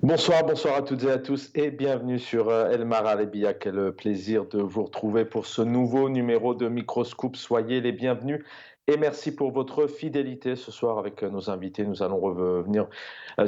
Bonsoir à toutes et à tous et bienvenue sur El Maralebia. Quel plaisir de vous retrouver pour ce nouveau numéro de Microscope. Soyez les bienvenus et merci pour votre fidélité. Ce soir, avec nos invités, nous allons revenir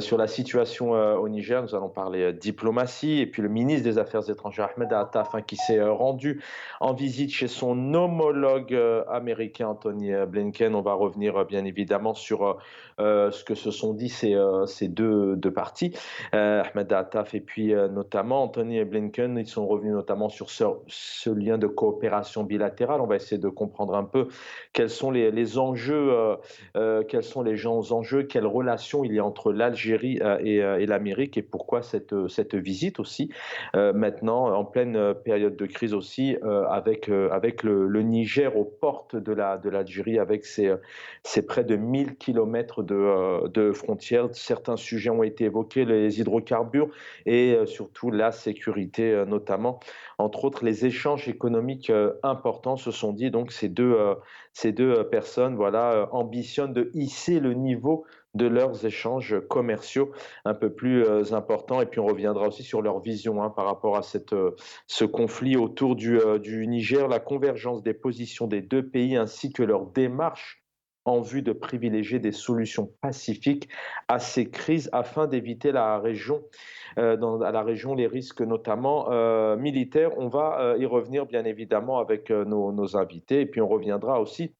sur la situation au Niger. Nous allons parler diplomatie et puis le ministre des Affaires étrangères, Ahmed Attaf, qui s'est rendu en visite chez son homologue américain, Anthony Blinken. On va revenir bien évidemment sur ce que se sont dit ces deux parties. Ahmed Attaf et puis notamment Anthony Blinken, ils sont revenus notamment sur ce lien de coopération bilatérale. On va essayer de comprendre un peu quels sont les enjeux, quels sont les enjeux, quelle relation il y a entre l'Algérie et l'Amérique et pourquoi cette visite aussi, maintenant en pleine période de crise aussi, avec le Niger aux portes de l'Algérie, avec ses près de 1000 kilomètres de frontières. Certains sujets ont été évoqués, les hydrocarbures et surtout la sécurité, notamment, entre autres les échanges économiques importants se sont dit. Donc ces deux personnes voilà, ambitionnent de hisser le niveau de leurs échanges commerciaux un peu plus importants. Et puis on reviendra aussi sur leur vision par rapport à ce conflit autour du Niger, la convergence des positions des deux pays ainsi que leur démarche en vue de privilégier des solutions pacifiques à ces crises afin d'éviter à la région les risques notamment militaires. On va y revenir bien évidemment avec nos invités et puis on reviendra aussi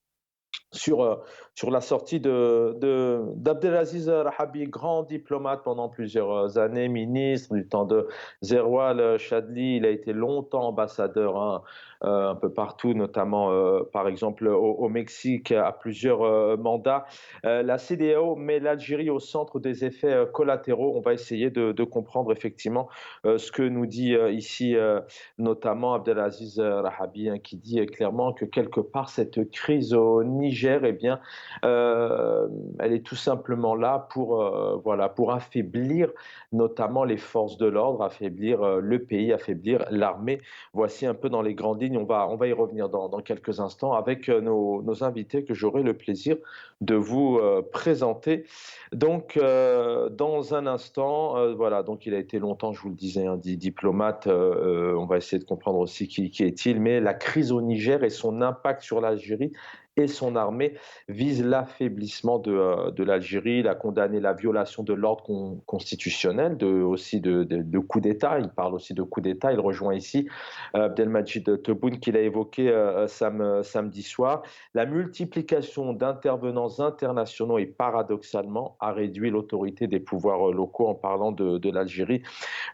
sur la sortie d'Abdelaziz Rahabi, grand diplomate pendant plusieurs années, ministre du temps de Zerwal Chadli. Il a été longtemps ambassadeur un peu partout, notamment par exemple au Mexique à plusieurs mandats. La CEDEAO met l'Algérie au centre des effets collatéraux. On va essayer de comprendre effectivement ce que nous dit ici notamment Abdelaziz Rahabi, qui dit clairement que quelque part cette crise au Niger, eh bien, elle est tout simplement là voilà, pour affaiblir notamment les forces de l'ordre, affaiblir le pays, affaiblir l'armée. Voici un peu dans les grandes lignes. On va y revenir dans quelques instants avec nos invités que j'aurai le plaisir de vous présenter. Donc, dans un instant, voilà, donc il a été longtemps, je vous le disais, diplomate. On va essayer de comprendre aussi qui est-il, mais la crise au Niger et son impact sur l'Algérie et son armée vise l'affaiblissement de l'Algérie. Il a condamné la violation de l'ordre constitutionnel, aussi de coup d'État. Il parle aussi de coup d'État. Il rejoint ici Abdelmajid Tebboune qu'il a évoqué samedi soir. La multiplication d'intervenants internationaux et paradoxalement a réduit l'autorité des pouvoirs locaux en parlant de l'Algérie.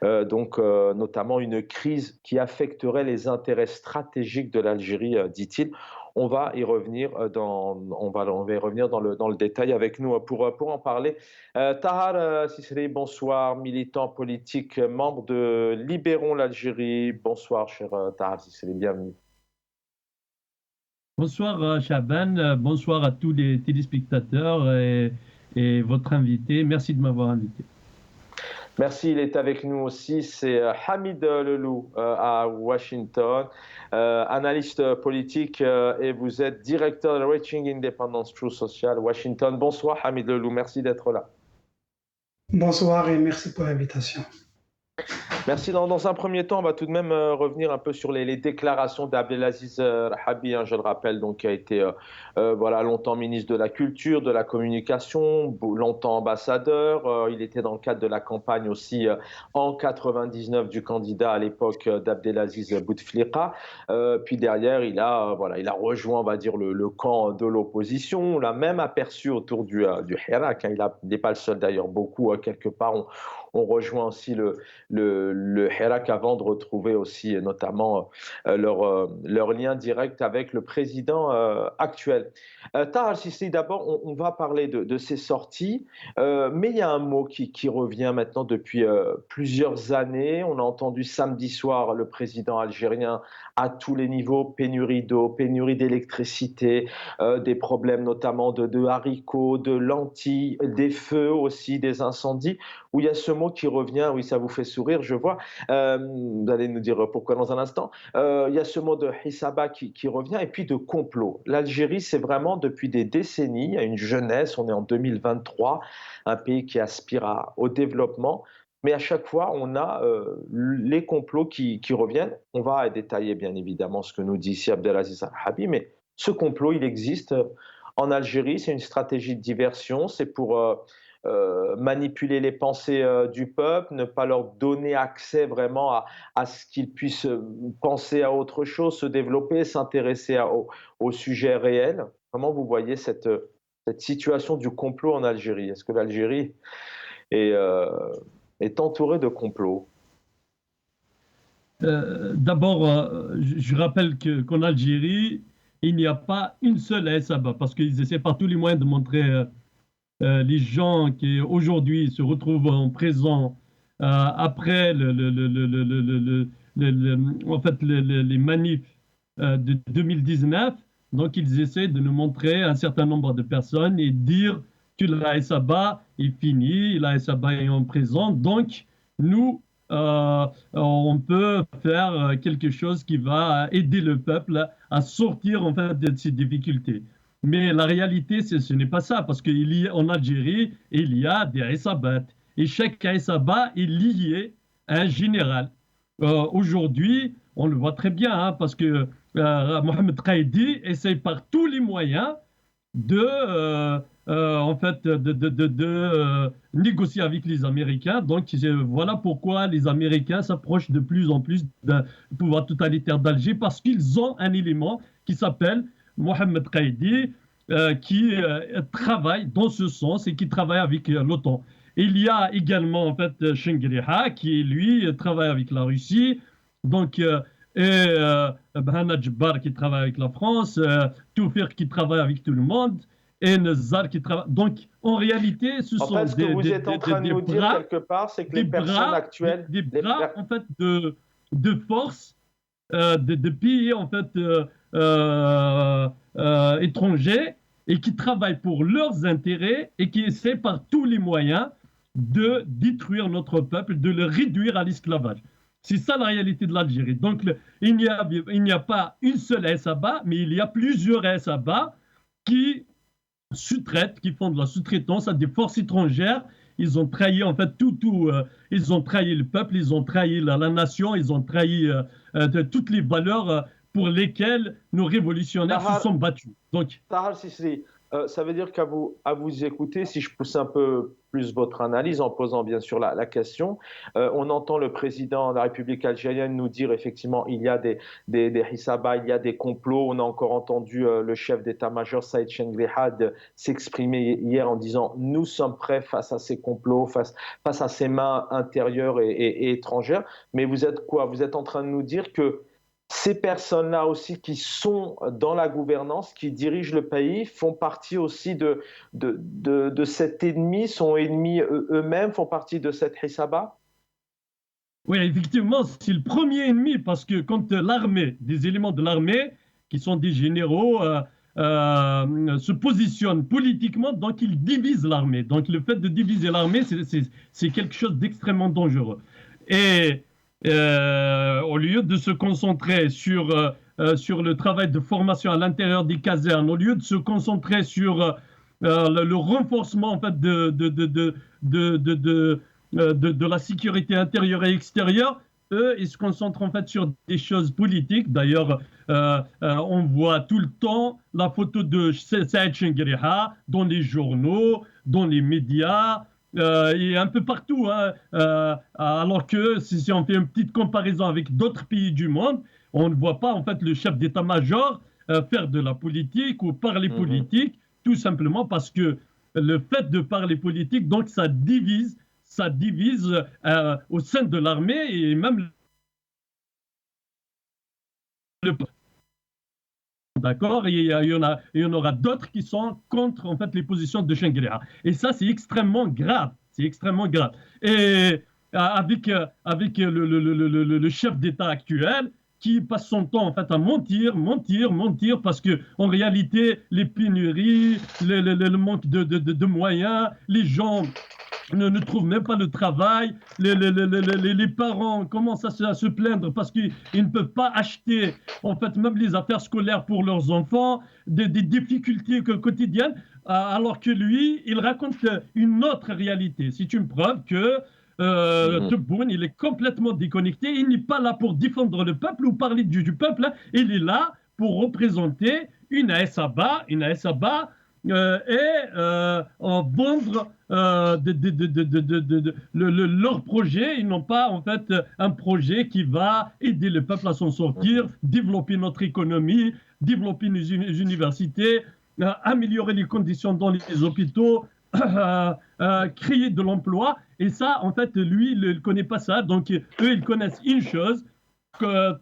Notamment une crise qui affecterait les intérêts stratégiques de l'Algérie, dit-il. On va y revenir on va y revenir dans le détail avec nous pour en parler. Tahar Sisri, bonsoir, militant politique, membre de Libérons l'Algérie. Bonsoir, cher Tahar Sisri, bienvenue. Bonsoir Chaban, bonsoir à tous les téléspectateurs et votre invité. Merci de m'avoir invité. Merci, il est avec nous aussi. C'est Hamid Lelou à Washington, analyste politique et vous êtes directeur de Reaching Independence True Social Washington. Bonsoir Hamid Lelou, merci d'être là. Bonsoir et merci pour l'invitation. Merci. Dans un premier temps, on va tout de même revenir un peu sur les déclarations d'Abdelaziz Rahabi, je le rappelle, donc, qui a été voilà, longtemps ministre de la Culture, de la Communication, longtemps ambassadeur. Il était dans le cadre de la campagne aussi en 99 du candidat à l'époque d'Abdelaziz Bouteflika. Puis derrière, voilà, il a rejoint, on va dire, le camp de l'opposition. On l'a même aperçu autour du Hirak. Il n'est pas le seul d'ailleurs, beaucoup, quelque part, on rejoint aussi le Hirak avant de retrouver aussi notamment leur lien direct avec le président actuel. Tahar al-Sisi, d'abord, on va parler de ces sorties, mais il y a un mot qui revient maintenant depuis plusieurs années. On a entendu samedi soir le président algérien à tous les niveaux, pénurie d'eau, pénurie d'électricité, des problèmes notamment de haricots, de lentilles, des feux aussi, des incendies, où il y a ce mot qui revient, oui, ça vous fait sourire, je vois. Vous allez nous dire pourquoi dans un instant. Il y a ce mot de Hissaba qui revient, et puis de complot. L'Algérie, c'est vraiment depuis des décennies, il y a une jeunesse, on est en 2023, un pays qui aspire au développement, mais à chaque fois, on a les complots qui reviennent. On va détailler bien évidemment ce que nous dit ici Abdelaziz Al-Harbi, mais ce complot, il existe en Algérie. C'est une stratégie de diversion. C'est pour manipuler les pensées du peuple, ne pas leur donner accès vraiment à ce qu'ils puissent penser à autre chose, se développer, s'intéresser au sujet réel. Comment vous voyez cette situation du complot en Algérie? Est-ce que l'Algérie est, est entourée de complots? D'abord, je rappelle qu'en Algérie, il n'y a pas une seule Saba, parce qu'ils essaient par tous les moyens de montrer les gens qui aujourd'hui se retrouvent en prison après en fait, les manifs de 2019. Donc, ils essaient de nous montrer un certain nombre de personnes et dire que la Saba est finie, la Saba est en prison. Donc, nous, on peut faire quelque chose qui va aider le peuple à sortir en fait, de ces difficultés. Mais la réalité, ce n'est pas ça, parce qu'en Algérie, il y a des Aïssabat. Et chaque Aïssaba est lié à un général. Aujourd'hui, on le voit très bien, hein, parce que Mohamed Qaïdi essaye par tous les moyens en fait, négocier avec les Américains. Donc, voilà pourquoi les Américains s'approchent de plus en plus du pouvoir totalitaire d'Alger, parce qu'ils ont un élément qui s'appelle Mohamed Qaïdi, qui travaille dans ce sens et qui travaille avec l'OTAN. Il y a également en fait Shengriha qui lui travaille avec la Russie, donc Bahana Djibbar qui travaille avec la France, Toufir qui travaille avec tout le monde, et Nezar qui travaille. Donc en réalité, ce sont fait, ce que vous êtes en train de nous dire quelque part, c'est que les personnes actuelles, des bras en fait de force de pays en fait étrangers et qui travaillent pour leurs intérêts et qui essaient par tous les moyens de détruire notre peuple, de le réduire à l'esclavage. C'est ça la réalité de l'Algérie. Donc il n'y a pas une seule Saba, mais il y a plusieurs Saba qui sous-traitent, qui font de la sous-traitance à des forces étrangères. Ils ont trahi en fait ils ont trahi le peuple, ils ont trahi la nation, ils ont trahi toutes les valeurs pour lesquelles nos révolutionnaires se sont battus. Donc, Tahar Sisri, ça veut dire à vous écouter, si je pousse un peu plus votre analyse en posant bien sûr la question, on entend le président de la République algérienne nous dire effectivement il y a des Hissaba, il y a des complots. On a encore entendu le chef d'état-major Saïd Chengrihad s'exprimer hier en disant nous sommes prêts face à ces complots, face à ces mains intérieures et étrangères. Mais vous êtes quoi? Vous êtes en train de nous dire que ces personnes-là aussi qui sont dans la gouvernance, qui dirigent le pays, font partie aussi de cet ennemi, sont ennemis eux-mêmes, font partie de cette Hissaba? Oui, effectivement, c'est le premier ennemi parce que quand l'armée, des éléments de l'armée, qui sont des généraux, se positionnent politiquement, donc ils divisent l'armée. Donc le fait de diviser l'armée, c'est quelque chose d'extrêmement dangereux. Et au lieu de se concentrer sur le travail de formation à l'intérieur des casernes, au lieu de se concentrer sur le renforcement en fait, de la sécurité intérieure et extérieure, eux, ils se concentrent en fait sur des choses politiques. D'ailleurs, on voit tout le temps la photo de Saïd Chengrihad dans les journaux, dans les médias, et un peu partout, hein, alors que si on fait une petite comparaison avec d'autres pays du monde, on ne voit pas en fait le chef d'état-major faire de la politique ou parler politique, tout simplement parce que le fait de parler politique, donc ça divise au sein de l'armée et même le d'accord, il y en aura d'autres qui sont contre en fait les positions de Chengrihad. Et ça, c'est extrêmement grave. C'est extrêmement grave. Et avec le chef d'État actuel qui passe son temps en fait à mentir, parce que en réalité, les pénuries, le manque de moyens, les gens ne trouvent même pas le travail, les parents commencent à se plaindre parce qu'ils ne peuvent pas acheter en fait même les affaires scolaires pour leurs enfants, des difficultés quotidiennes, alors que lui, il raconte une autre réalité. C'est une preuve que Tebboune, il est complètement déconnecté. Il n'est pas là pour défendre le peuple ou parler du peuple. Il est là pour représenter une ASABA, en vendre leur projet. Ils n'ont pas en fait un projet qui va aider le peuple à s'en sortir, développer notre économie, développer nos universités, améliorer les conditions dans les hôpitaux, créer de l'emploi. Et ça, en fait, lui, il ne connaît pas ça. Donc, eux, ils connaissent une chose,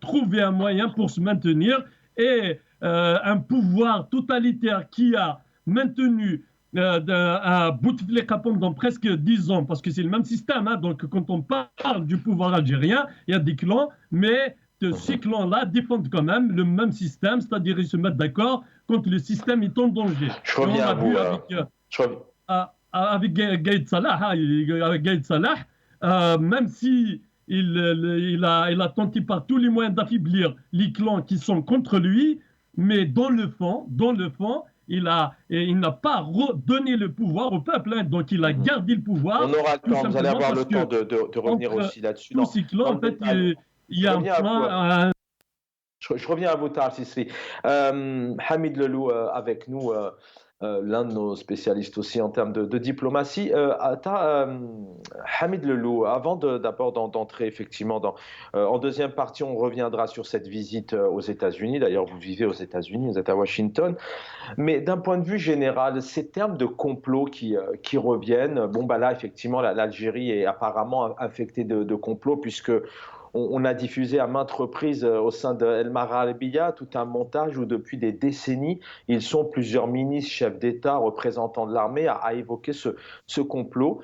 trouver un moyen pour se maintenir. Et un pouvoir totalitaire qui a maintenu Bouteflika pendant presque 10 ans, parce que c'est le même système. Hein, donc, quand on parle du pouvoir algérien, il y a des clans, mais ces clans-là défendent quand même le même système, c'est-à-dire ils se mettent d'accord quand le système est en danger. Je reviens à vous. Avec Gaïd Salah, même si il a tenté par tous les moyens d'affaiblir les clans qui sont contre lui, mais dans le fond, il n'a pas donné le pouvoir au peuple, hein, donc il a gardé le pouvoir. On aura le temps, vous allez avoir le temps de revenir aussi là-dessus. Tous ces clans, en fait, il y a un point. Je reviens à vous, Tahar Sisri. Hamid Lelou avec nous, l'un de nos spécialistes aussi en termes de diplomatie. Hamid Lelou, avant d'abord d'entrer effectivement en deuxième partie, on reviendra sur cette visite aux États-Unis. D'ailleurs, vous vivez aux États-Unis, vous êtes à Washington. Mais d'un point de vue général, ces termes de complot qui reviennent, bon, bah là, effectivement, l'Algérie est apparemment infectée de complots, puisque on a diffusé à maintes reprises au sein de El Maralibiya tout un montage où depuis des décennies, ils sont plusieurs ministres, chefs d'État, représentants de l'armée à évoquer ce complot.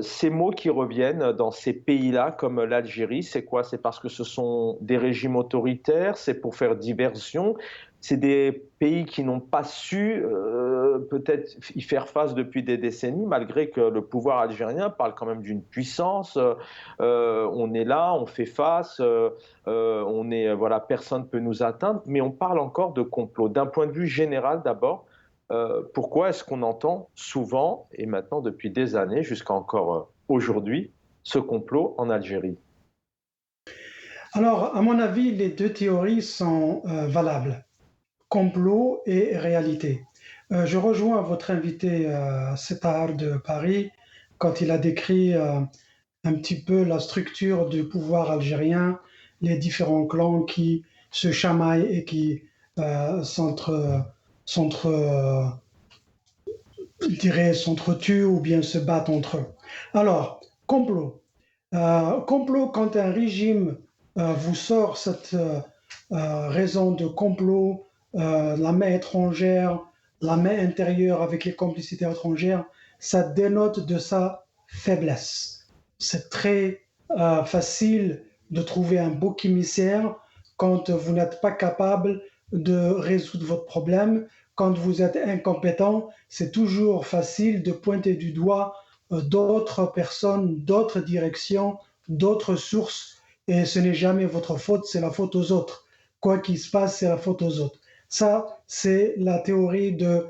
Ces mots qui reviennent dans ces pays-là comme l'Algérie, c'est quoi? C'est parce que ce sont des régimes autoritaires, c'est pour faire diversion? C'est des pays qui n'ont pas su peut-être y faire face depuis des décennies, malgré que le pouvoir algérien parle quand même d'une puissance. On est là, on fait face, voilà, personne ne peut nous atteindre, mais on parle encore de complot. D'un point de vue général d'abord, pourquoi est-ce qu'on entend souvent, et maintenant depuis des années, jusqu'à encore aujourd'hui, ce complot en Algérie? Alors, à mon avis, les deux théories sont valables. Complot et réalité. Je rejoins votre invité Settar de Paris quand il a décrit un petit peu la structure du pouvoir algérien, les différents clans qui se chamaillent et qui s'entretuent ou bien se battent entre eux. Alors, complot. Complot, quand un régime vous sort cette raison de complot, la main étrangère, la main intérieure avec les complicités étrangères, ça dénote de sa faiblesse. C'est très facile de trouver un bouc émissaire quand vous n'êtes pas capable de résoudre votre problème. Quand vous êtes incompétent, c'est toujours facile de pointer du doigt d'autres personnes, d'autres directions, d'autres sources, et ce n'est jamais votre faute, c'est la faute aux autres. Quoi qu'il se passe, c'est la faute aux autres. Ça, c'est la théorie des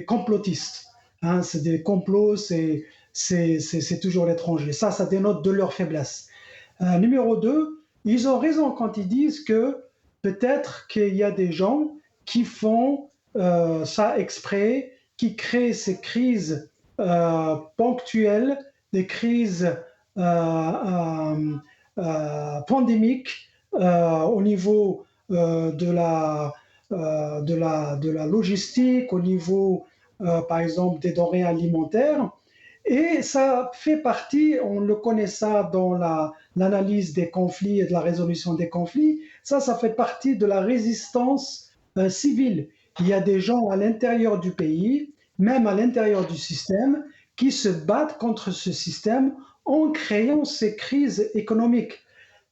complotistes. Hein, c'est des complots, c'est toujours l'étranger. Ça dénote de leur faiblesse. Numéro 2, ils ont raison quand ils disent que peut-être qu'il y a des gens qui font ça exprès, qui créent ces crises ponctuelles, des crises pandémiques au niveau de la logistique, au niveau, par exemple, des denrées alimentaires. Et ça fait partie, on le connaît ça dans l'analyse des conflits et de la résolution des conflits, ça fait partie de la résistance civile. Il y a des gens à l'intérieur du pays, même à l'intérieur du système, qui se battent contre ce système en créant ces crises économiques.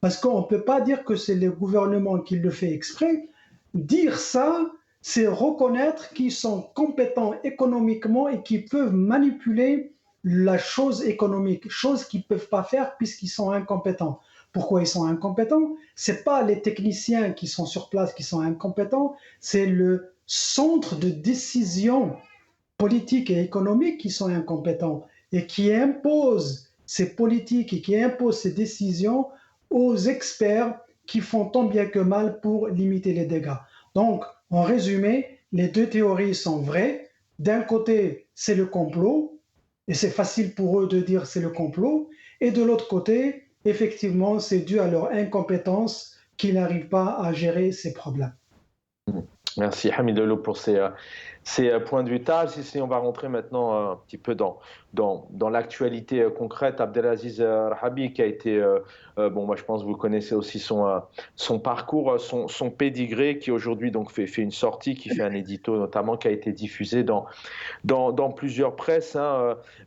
Parce qu'on ne peut pas dire que c'est le gouvernement qui le fait exprès. Dire ça, c'est reconnaître qu'ils sont compétents économiquement et qu'ils peuvent manipuler la chose économique, chose qu'ils ne peuvent pas faire puisqu'ils sont incompétents. Pourquoi ils sont incompétents? Ce n'est pas les techniciens qui sont sur place qui sont incompétents, c'est le centre de décision politique et économique qui sont incompétents. et qui impose ses politiques et qui impose ses décisions aux experts qui font tant bien que mal pour limiter les dégâts. Donc, en résumé, les deux théories sont vraies. D'un côté, c'est le complot, et c'est facile pour eux de dire c'est le complot, et de l'autre côté, effectivement, c'est dû à leur incompétence qu'ils n'arrivent pas à gérer ces problèmes. Merci Hamidou pour ces points de vue. Taj, si on va rentrer maintenant un petit peu dans l'actualité concrète, Abdelaziz Rahabi qui a été, bon moi je pense que vous connaissez aussi son parcours, son pédigré, qui aujourd'hui donc fait une sortie, qui fait un édito notamment qui a été diffusé dans plusieurs presses.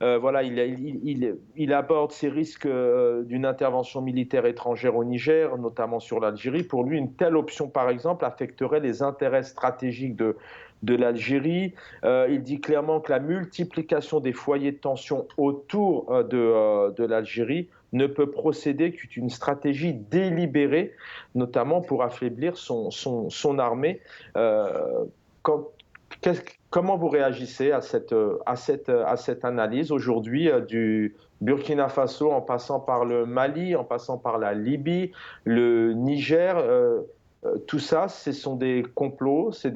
Voilà, il aborde ces risques d'une intervention militaire étrangère au Niger, notamment sur l'Algérie. Pour lui, une telle option par exemple affecterait les intérêts stratégiques de l'Algérie. Il dit clairement que la multiplication des foyers de tension autour de l'Algérie ne peut procéder qu'une stratégie délibérée, notamment pour affaiblir son armée. Comment vous réagissez à cette analyse aujourd'hui du Burkina Faso, en passant par le Mali, en passant par la Libye, le Niger, tout ça, ce sont des complots, c'est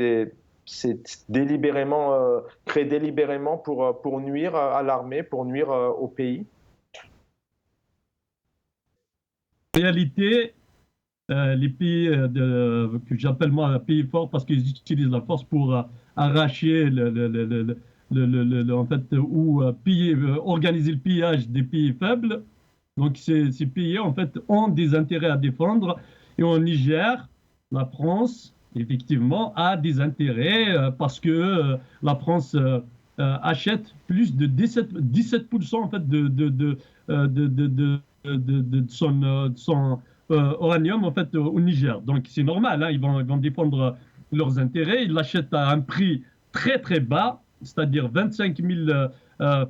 délibérément créé délibérément pour nuire à l'armée, pour nuire au pays? En réalité, les pays que j'appelle moi pays forts, parce qu'ils utilisent la force pour arracher en fait, ou organiser le pillage des pays faibles. Donc ces pays en fait ont des intérêts à défendre. Et en Niger, la France effectivement a des intérêts parce que la France achète plus de 17% en fait de son uranium en fait au Niger. Donc c'est normal, hein, ils vont défendre leurs intérêts. Ils l'achètent à un prix très très bas, c'est-à-dire 25 000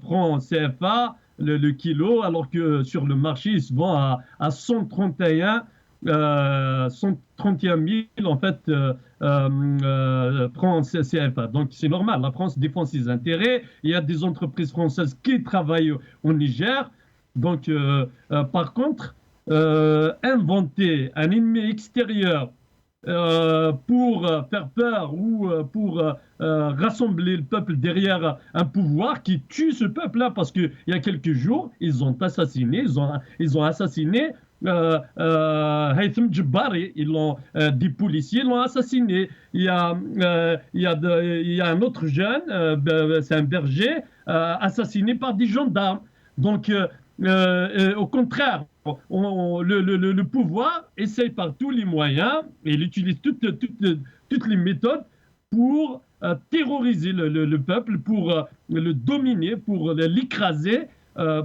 francs CFA le kilo, alors que sur le marché ils se vendent à 131 000 en fait francs CFA. Donc c'est normal, la France défend ses intérêts. Il y a des entreprises françaises qui travaillent au Niger. Donc par contre, inventer un ennemi extérieur pour faire peur ou pour rassembler le peuple derrière un pouvoir qui tue ce peuple-là, parce qu'il y a quelques jours, ils ont assassiné Haytham Djebari, des policiers l'ont assassiné. Il y a un autre jeune, c'est un berger, assassiné par des gendarmes. Donc, au contraire, le pouvoir essaye par tous les moyens, et il utilise toutes les méthodes pour terroriser le peuple, pour le dominer, pour l'écraser.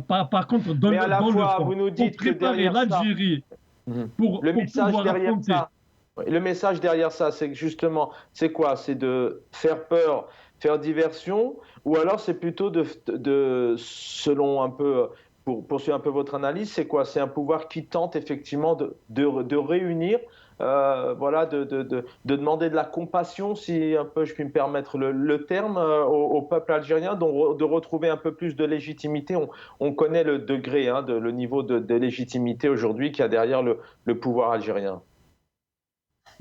Par contre, dans Mais à la fois, vous nous dites pour préparer l'Algérie pour pouvoir affronter. Le message derrière ça, c'est que justement, c'est quoi? C'est de faire peur, faire diversion, ou alors c'est plutôt selon un peu, pour poursuivre un peu votre analyse, c'est quoi? C'est un pouvoir qui tente effectivement de réunir, voilà, de demander de la compassion, si un peu je puis me permettre le terme, au peuple algérien, de retrouver un peu plus de légitimité. On connaît le degré, hein, le niveau de légitimité aujourd'hui qu'il y a derrière le pouvoir algérien.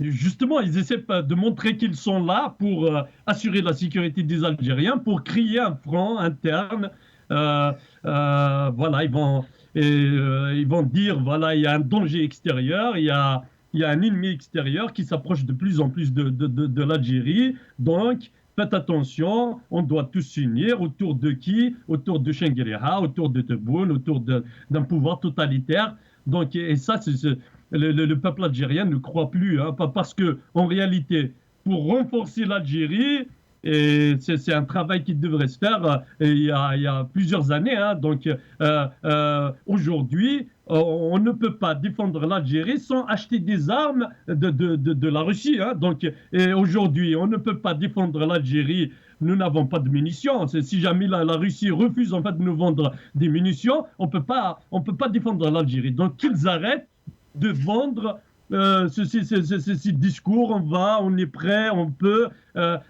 Justement, ils essaient de montrer qu'ils sont là pour assurer la sécurité des Algériens, pour créer un front interne. Voilà, ils vont dire, voilà, il y a un danger extérieur, il y a un ennemi extérieur qui s'approche de plus en plus de l'Algérie. Donc, faites attention, on doit tous s'unir autour de qui? Autour de Chenguereha, autour de Tebboune, autour d'un pouvoir totalitaire. Donc, et ça, le peuple algérien ne croit plus, hein, parce que en réalité, pour renforcer l'Algérie, et c'est un travail qui devrait se faire il y a plusieurs années. Hein. Donc aujourd'hui, on ne peut pas défendre l'Algérie sans acheter des armes de la Russie. Hein. Donc aujourd'hui, on ne peut pas défendre l'Algérie. Nous n'avons pas de munitions. Si jamais la Russie refuse en fait de nous vendre des munitions, on peut pas défendre l'Algérie. Donc qu'ils arrêtent de vendre ce discours, on est prêt, on peut,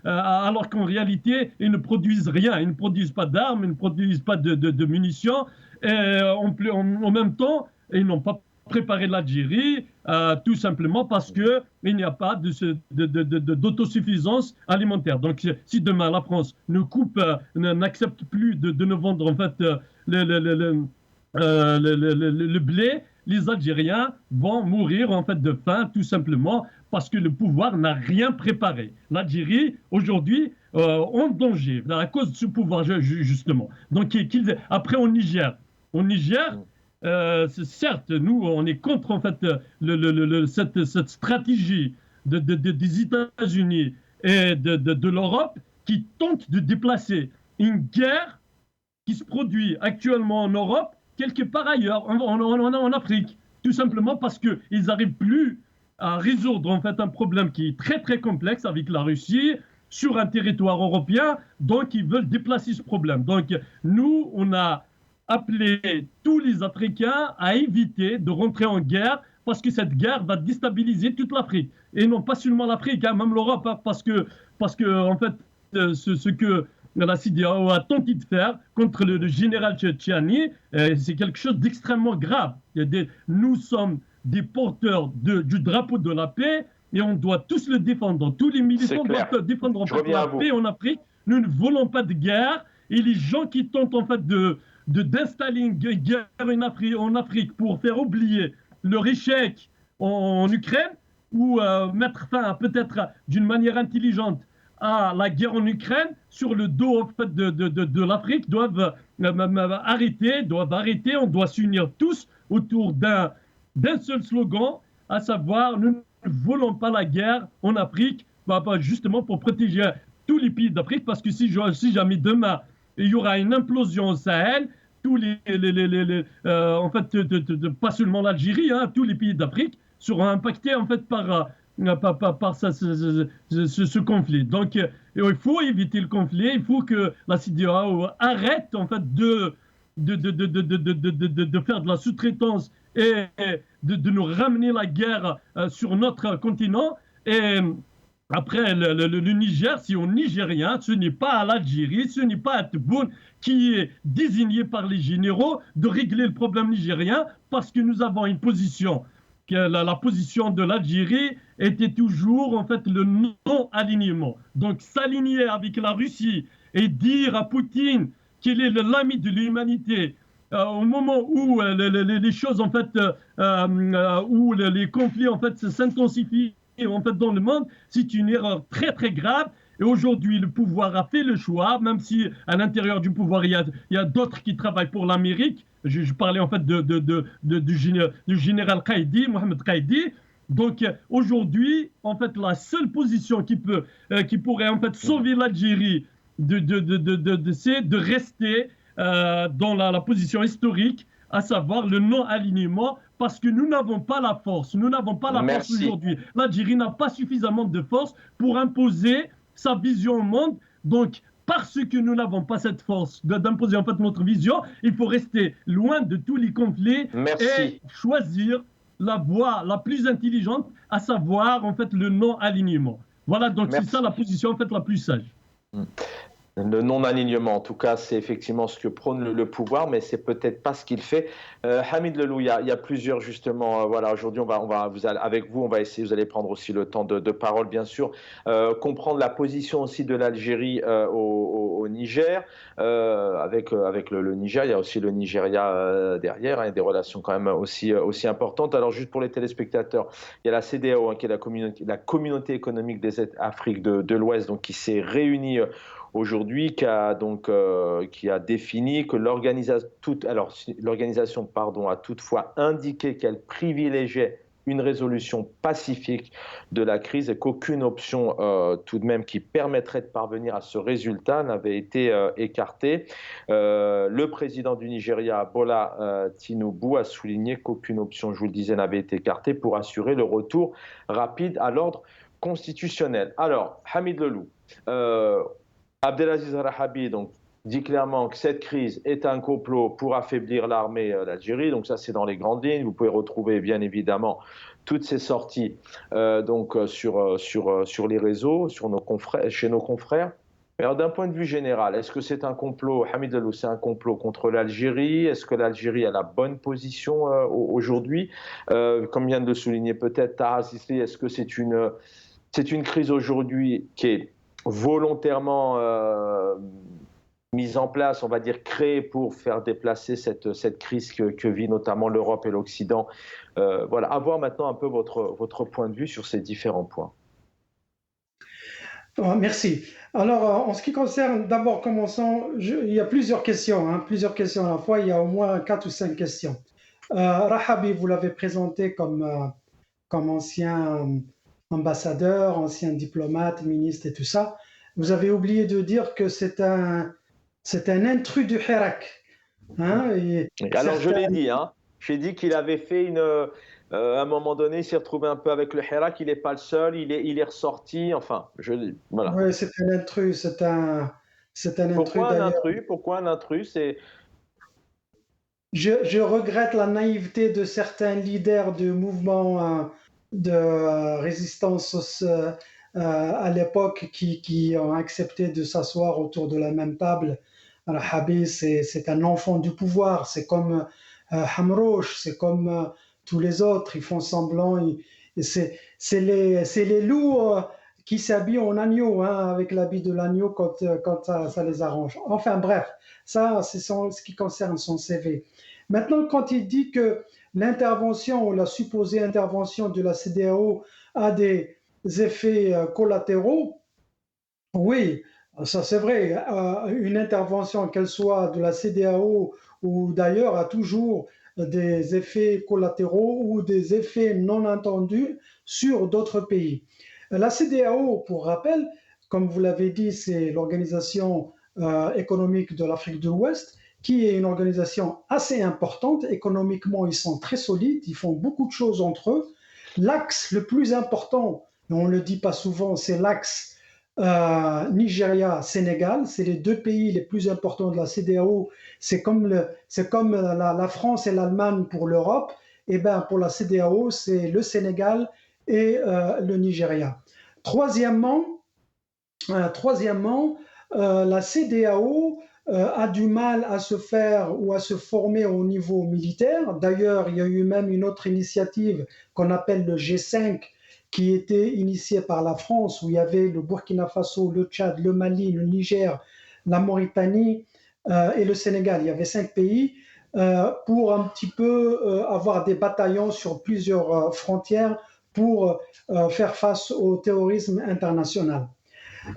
alors qu'en réalité, ils ne produisent rien. Ils ne produisent pas d'armes, ils ne produisent pas de munitions. Et en même temps, ils n'ont pas préparé l'Algérie, tout simplement parce qu'il n'y a pas d'autosuffisance alimentaire. Donc, si demain la France n'accepte plus de nous vendre en fait le blé, les Algériens vont mourir en fait de faim, tout simplement parce que le pouvoir n'a rien préparé. L'Algérie aujourd'hui en danger à cause de ce pouvoir justement. Donc, après au Niger, certes, nous, on est contre en fait cette stratégie des États-Unis et de l'Europe qui tente de déplacer une guerre qui se produit actuellement en Europe quelque part ailleurs, en Afrique, tout simplement parce qu'ils n'arrivent plus à résoudre en fait un problème qui est très très complexe avec la Russie sur un territoire européen, donc ils veulent déplacer ce problème. Donc nous, on a appelé tous les Africains à éviter de rentrer en guerre parce que cette guerre va déstabiliser toute l'Afrique. Et non pas seulement l'Afrique, hein, même l'Europe, hein, parce que en fait, ce que la CEDEAO a tenté de faire contre le général Tchiani, c'est quelque chose d'extrêmement grave. Nous sommes des porteurs du drapeau de la paix et on doit tous le défendre. Tous les militants doivent défendre en fait, la paix en Afrique. Nous ne voulons pas de guerre et les gens qui tentent en fait d'installer une guerre en Afrique pour faire oublier leur échec en Ukraine ou mettre fin peut-être d'une manière intelligente à la guerre en Ukraine sur le dos en fait, de l'Afrique doivent arrêter. On doit s'unir tous autour d'un seul slogan, à savoir nous ne voulons pas la guerre en Afrique, justement pour protéger tous les pays d'Afrique, parce que si jamais demain il y aura une implosion au Sahel, tous en fait, pas seulement l'Algérie, hein, tous les pays d'Afrique seront impactés en fait par ce conflit. Donc, il faut éviter le conflit. Il faut que la CEDEAO arrête en fait de faire de la sous-traitance et de nous ramener la guerre sur notre continent. Et après, le Niger, c'est aux Nigériens, ce n'est pas à l'Algérie, ce n'est pas à Tebboune qui est désigné par les généraux de régler le problème nigérien parce que nous avons une position, que la position de l'Algérie était toujours en fait le non-alignement. Donc s'aligner avec la Russie et dire à Poutine qu'il est l'ami de l'humanité au moment où les choses en fait, où les conflits en fait s'intensifient en fait dans le monde, c'est une erreur très très grave. Et aujourd'hui, le pouvoir a fait le choix, même si à l'intérieur du pouvoir, il y a d'autres qui travaillent pour l'Amérique. Je parlais en fait du général Qaïdi, Mohamed Qaïdi. Donc aujourd'hui, en fait, la seule position qui pourrait en fait sauver l'Algérie, c'est de rester dans la position historique, à savoir le non-alignement, parce que nous n'avons pas la force. Nous n'avons pas la force aujourd'hui. L'Algérie n'a pas suffisamment de force pour imposer sa vision au monde. Donc, parce que nous n'avons pas cette force d'imposer en fait notre vision, il faut rester loin de tous les conflits et choisir la voie la plus intelligente, à savoir en fait le non-alignement. Voilà, donc c'est ça la position en fait la plus sage. Le non-alignement, en tout cas, c'est effectivement ce que prône le pouvoir, mais c'est peut-être pas ce qu'il fait. Hamid Lelou, il y a plusieurs justement. Voilà, aujourd'hui, avec vous, on va essayer. Vous allez prendre aussi le temps de parole, bien sûr, comprendre la position aussi de l'Algérie au Niger, avec le Niger. Il y a aussi le Nigeria derrière, hein, des relations quand même aussi importantes. Alors, juste pour les téléspectateurs, il y a la CEDEAO, hein, qui est la communauté économique des Afriques de l'Ouest, donc qui s'est réunie aujourd'hui, qui a défini que l'organisation a toutefois indiqué qu'elle privilégiait une résolution pacifique de la crise et qu'aucune option tout de même qui permettrait de parvenir à ce résultat n'avait été écartée. Le président du Nigeria, Bola Tinubu, a souligné qu'aucune option, je vous le disais, n'avait été écartée pour assurer le retour rapide à l'ordre constitutionnel. Alors, Hamid Lelou, Abdelaziz Rahabi, donc dit clairement que cette crise est un complot pour affaiblir l'armée d'Algérie. Donc ça, c'est dans les grandes lignes. Vous pouvez retrouver bien évidemment toutes ces sorties sur les réseaux, chez nos confrères. Mais alors, d'un point de vue général, est-ce que c'est un complot, Hamid Lalou, c'est un complot contre l'Algérie? Est-ce que l'Algérie a la bonne position aujourd'hui? Comme vient de le souligner peut-être Taha Sisli, est-ce que c'est une crise aujourd'hui qui est volontairement mise en place, on va dire créée pour faire déplacer cette crise que vit notamment l'Europe et l'Occident? Voilà, avoir maintenant un peu votre point de vue sur ces différents points. Merci. Alors, en ce qui concerne, d'abord, commençons, il y a plusieurs questions à la fois, il y a au moins 4 ou 5 questions. Rahabi, vous l'avez présenté comme ancien ambassadeur, ancien diplomate, ministre et tout ça. Vous avez oublié de dire que c'est un intrus du Hirak. Alors, je l'ai dit, j'ai dit qu'il avait fait à un moment donné, il s'est retrouvé un peu avec le Hirak, il n'est pas le seul, il est ressorti, enfin, voilà. Oui, c'est un intrus, c'est un intrus. Pourquoi un intrus? Je regrette la naïveté de certains leaders du mouvement de résistance à l'époque qui ont accepté de s'asseoir autour de la même table. Al-Habib, c'est un enfant du pouvoir, c'est comme Hamrouche, c'est comme tous les autres, ils font semblant, c'est les loups qui s'habillent en agneau, avec l'habit de l'agneau quand ça les arrange. Enfin bref, ça c'est ce qui concerne son CV. Maintenant, quand il dit que l'intervention ou la supposée intervention de la CEDEAO a des effets collatéraux, oui, ça c'est vrai. Une intervention, qu'elle soit de la CEDEAO ou d'ailleurs, a toujours des effets collatéraux ou des effets non attendus sur d'autres pays. La CEDEAO, pour rappel, comme vous l'avez dit, c'est l'Organisation économique de l'Afrique de l'Ouest, qui est une organisation assez importante. Économiquement, ils sont très solides, ils font beaucoup de choses entre eux. L'axe le plus important, on ne le dit pas souvent, c'est l'axe Nigeria-Sénégal. C'est les deux pays les plus importants de la CEDEAO. C'est comme la France et l'Allemagne pour l'Europe. Et ben pour la CEDEAO, c'est le Sénégal et le Nigeria. Troisièmement, la CEDEAO a du mal à se faire ou à se former au niveau militaire. D'ailleurs, il y a eu même une autre initiative qu'on appelle le G5 qui était initiée par la France, où il y avait le Burkina Faso, le Tchad, le Mali, le Niger, la Mauritanie et le Sénégal. Il y avait 5 pays pour un petit peu avoir des bataillons sur plusieurs frontières pour faire face au terrorisme international.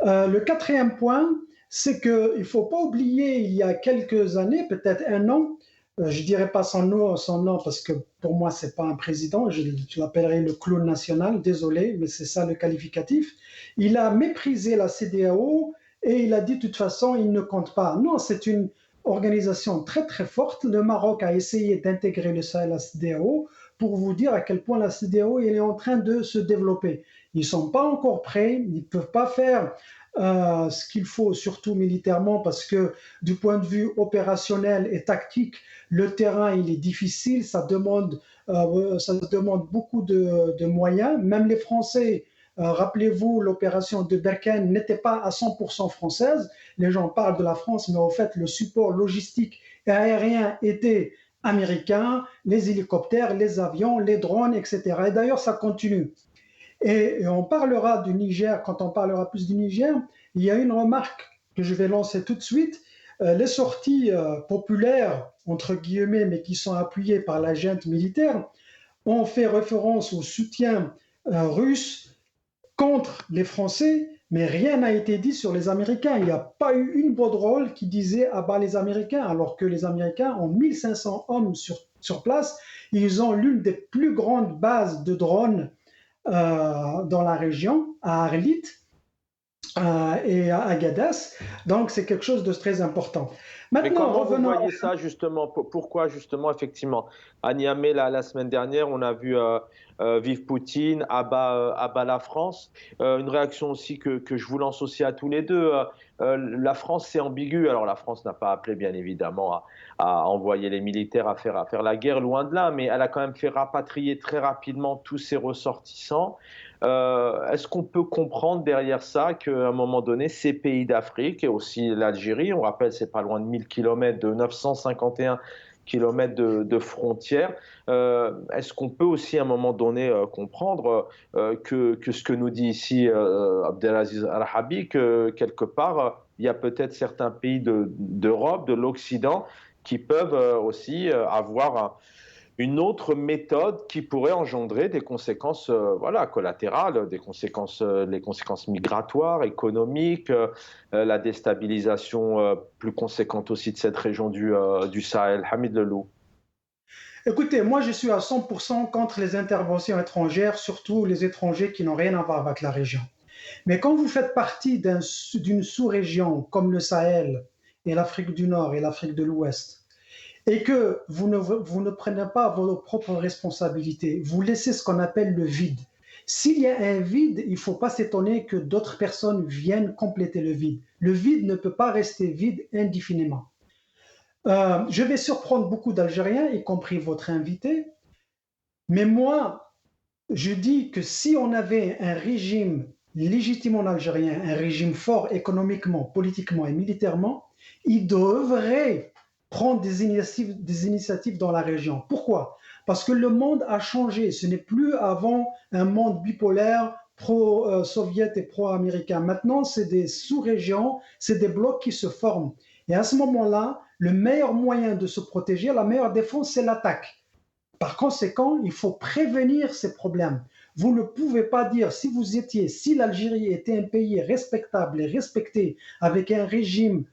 Le quatrième point, c'est qu'il ne faut pas oublier, il y a quelques années, peut-être un an, je ne dirais pas son nom parce que pour moi, ce n'est pas un président, je l'appellerai le clown national, désolé, mais c'est ça le qualificatif. Il a méprisé la CEDEAO et il a dit de toute façon, il ne compte pas. Non, c'est une organisation très très forte. Le Maroc a essayé d'intégrer le Sahel à la CEDEAO pour vous dire à quel point la CEDEAO est en train de se développer. Ils ne sont pas encore prêts, ils ne peuvent pas faire ce qu'il faut, surtout militairement, parce que du point de vue opérationnel et tactique, le terrain il est difficile, ça demande beaucoup de moyens. Même les Français, rappelez-vous, l'opération de Berkane n'était pas à 100% française. Les gens parlent de la France, mais en fait, le support logistique et aérien était américain, les hélicoptères, les avions, les drones, etc. Et d'ailleurs, ça continue. Et on parlera du Niger, quand on parlera plus du Niger, il y a une remarque que je vais lancer tout de suite. Les sorties populaires, entre guillemets, mais qui sont appuyées par la junte militaire, ont fait référence au soutien russe contre les Français, mais rien n'a été dit sur les Américains. Il n'y a pas eu une banderole qui disait « ah bah les Américains », alors que les Américains ont 1500 hommes sur place. Ils ont l'une des plus grandes bases de drones dans la région, à Arlit et à Agadez. Donc, c'est quelque chose de très important. Mais Maintenant, comment vous revenons voyez ça justement? Pourquoi justement, effectivement, à Niamey, la semaine dernière, on a vu Vive Poutine, abat la France. Une réaction aussi que je vous lance aussi à tous les deux. La France, c'est ambigu. Alors la France n'a pas appelé, bien évidemment, à envoyer les militaires à faire la guerre, loin de là, mais elle a quand même fait rapatrier très rapidement tous ses ressortissants. Est-ce qu'on peut comprendre derrière ça qu'à un moment donné, ces pays d'Afrique et aussi l'Algérie, on rappelle, c'est pas loin de 1000 kilomètres, de 951 kilomètres de frontières, est-ce qu'on peut aussi à un moment donné comprendre que ce que nous dit ici Abdelaziz Al-Rahabi, que quelque part, il y a peut-être certains pays d'Europe, de l'Occident, qui peuvent aussi avoir une autre méthode qui pourrait engendrer des conséquences voilà, collatérales, les conséquences migratoires, économiques, la déstabilisation plus conséquente aussi de cette région du Sahel. Hamid Lelou. Écoutez, moi je suis à 100% contre les interventions étrangères, surtout les étrangers qui n'ont rien à voir avec la région. Mais quand vous faites partie d'une sous-région comme le Sahel et l'Afrique du Nord et l'Afrique de l'Ouest, et que vous ne prenez pas vos propres responsabilités, vous laissez ce qu'on appelle le vide. S'il y a un vide, il ne faut pas s'étonner que d'autres personnes viennent compléter le vide. Le vide ne peut pas rester vide indéfiniment. Je vais surprendre beaucoup d'Algériens, y compris votre invité, mais moi, je dis que si on avait un régime légitime en algérien, un régime fort économiquement, politiquement et militairement, il devrait prendre des initiatives dans la région. Pourquoi? Parce que le monde a changé. Ce n'est plus avant un monde bipolaire pro-soviète et pro-américain. Maintenant, c'est des sous-régions, c'est des blocs qui se forment. Et à ce moment-là, le meilleur moyen de se protéger, la meilleure défense, c'est l'attaque. Par conséquent, il faut prévenir ces problèmes. Vous ne pouvez pas dire, si l'Algérie était un pays respectable et respecté, avec un régime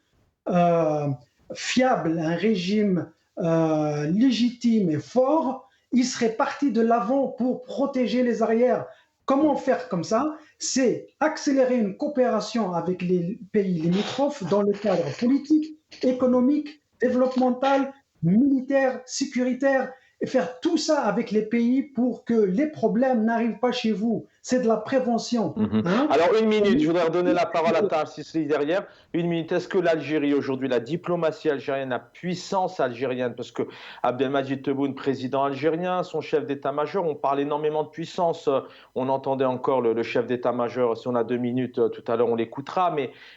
euh, fiable, un régime légitime et fort, il serait parti de l'avant pour protéger les arrières. Comment faire comme ça? C'est accélérer une coopération avec les pays limitrophes dans le cadre politique, économique, développemental, militaire, sécuritaire, et faire tout ça avec les pays pour que les problèmes n'arrivent pas chez vous. C'est de la prévention. Hein? Alors, une minute, je voudrais redonner la parole à Tahar Sisri derrière. Une minute, est-ce que l'Algérie aujourd'hui, la diplomatie algérienne, la puissance algérienne, parce que Abdelmadjid Tebboune, président algérien, son chef d'état-major, on parle énormément de puissance. On entendait encore le chef d'état-major, si on a 2 minutes, tout à l'heure, on l'écoutera.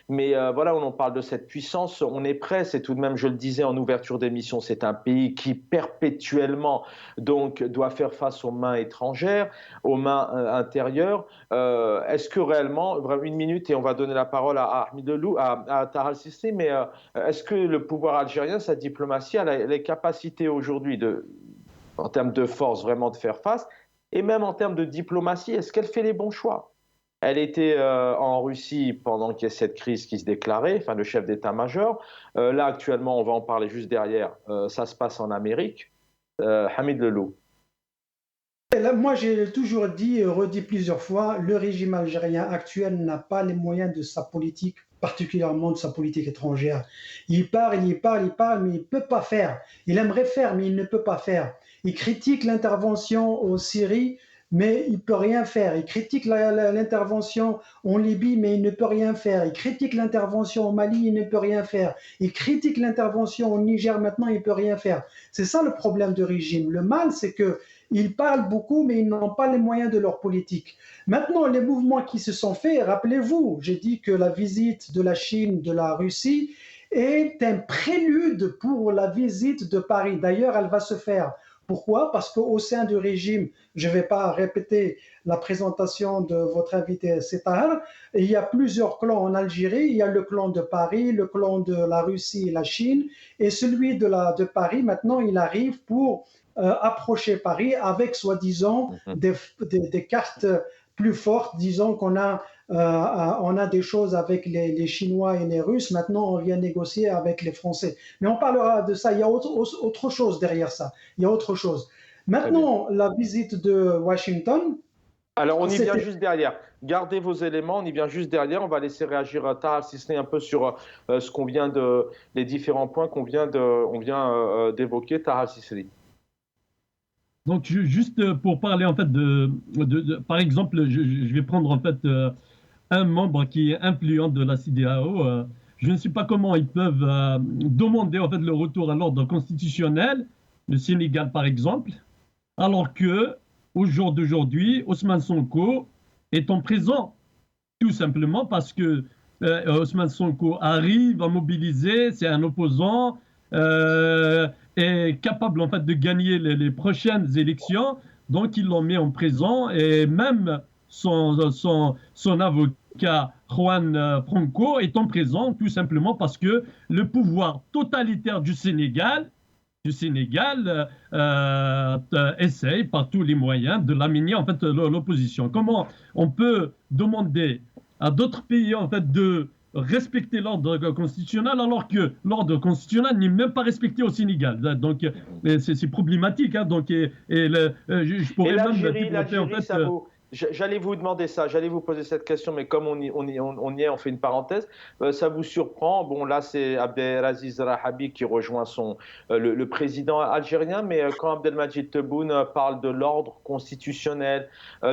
Mais voilà, on en parle de cette puissance. On est prêt, c'est tout de même, je le disais en ouverture d'émission, c'est un pays qui perpétuellement donc, doit faire face aux mains étrangères, aux mains intérieures. Est-ce que réellement, une minute et on va donner la parole à Ahmed Lelou, à Tahar Sisri, mais est-ce que le pouvoir algérien, sa diplomatie, a les capacités aujourd'hui en termes de force vraiment de faire face, et même en termes de diplomatie, est-ce qu'elle fait les bons choix? Elle était en Russie pendant qu'il y a cette crise qui se déclarait, enfin le chef d'état-major. Là actuellement, on va en parler juste derrière, ça se passe en Amérique. Hamid Lelou. Là, moi, j'ai toujours dit et redit plusieurs fois, le régime algérien actuel n'a pas les moyens de sa politique, particulièrement de sa politique étrangère. Il parle, mais il ne peut pas faire. Il aimerait faire, mais il ne peut pas faire. Il critique l'intervention en Syrie, mais il ne peut rien faire. Il critique l'intervention en Libye, mais il ne peut rien faire. Il critique l'intervention au Mali, il ne peut rien faire. Il critique l'intervention au Niger, maintenant, il ne peut rien faire. C'est ça le problème du régime. Le mal, c'est que ils parlent beaucoup, mais ils n'ont pas les moyens de leur politique. Maintenant, les mouvements qui se sont faits, rappelez-vous, j'ai dit que la visite de la Chine, de la Russie, est un prélude pour la visite de Paris. D'ailleurs, elle va se faire. Pourquoi? Parce qu'au sein du régime, je ne vais pas répéter la présentation de votre invité Tahar, il y a plusieurs clans en Algérie. Il y a le clan de Paris, le clan de la Russie et la Chine, et celui de Paris, maintenant, il arrive pour approcher Paris avec soi-disant des cartes plus fortes, disons qu'on a des choses avec les Chinois et les Russes, maintenant on vient négocier avec les Français. Mais on parlera de ça, il y a autre chose derrière ça, il y a autre chose. Maintenant, la visite de Washington, Alors, on y vient C'était juste derrière. Gardez vos éléments, on y vient juste derrière. On va laisser réagir Tahar Sisné un peu sur ce qu'on vient les différents points on vient d'évoquer. Tahar Sisné. Donc, juste pour parler en fait par exemple, je vais prendre en fait un membre qui est influent de la CEDEAO. Je ne sais pas comment ils peuvent demander en fait le retour à l'ordre constitutionnel, le Sénégal par exemple, alors que au jour d'aujourd'hui, Ousmane Sonko est en prison, tout simplement parce que Ousmane Sonko arrive à mobiliser, c'est un opposant, est capable en fait de gagner les prochaines élections, donc ils l'ont mis en prison et même son avocat Juan Franco est en prison tout simplement parce que le pouvoir totalitaire du Sénégal essaye par tous les moyens de laminer en fait l'opposition. Comment on peut demander à d'autres pays en fait de respecter l'ordre constitutionnel alors que l'ordre constitutionnel n'est même pas respecté au Sénégal. Donc c'est problématique. Hein, donc je Et pourrais même développer en l'Algérie, fait. ça vous. J'allais vous demander ça, j'allais vous poser cette question, mais comme on y est, on fait une parenthèse. Ça vous surprend? Bon, là, c'est Abdelaziz Rahabi qui rejoint le président algérien, mais quand Abdelmadjid Tebboune parle de l'ordre constitutionnel,